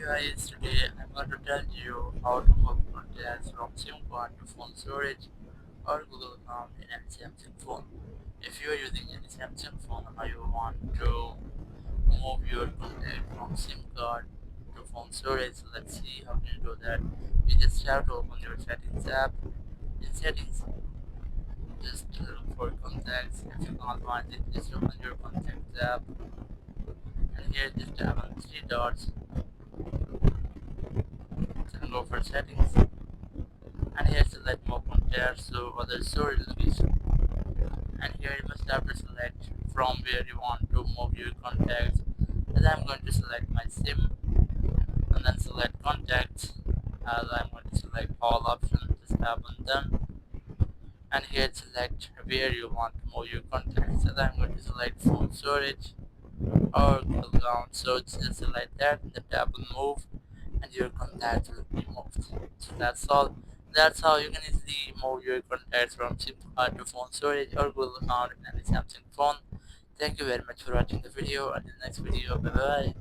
guys, today I'm going to tell you how to move contacts from SIM card to phone storage or Google account in any Samsung phone. If you are using any Samsung phone or you want to move your contact from SIM card to phone storage, so let's see how can you do that. You just have to open your settings app. In settings, just look for contacts. If you can't find it, just open your contacts app and here just tap on three dots and go for settings. And here select more contacts to other storage location, and here you must have to select from where you want to move your contacts, as I'm going to select my sim and then select contacts, as I'm going to select all options, just tap on them, and here select where you want to move your contacts, as I'm going to select phone storage or Google account. So just select that and then tap on move and your contacts will be moved. So that's all. That's how you can easily move your contacts from SIM card to phone storage or Google account in any Samsung phone. Thank you very much for watching the video. Until next video, bye bye.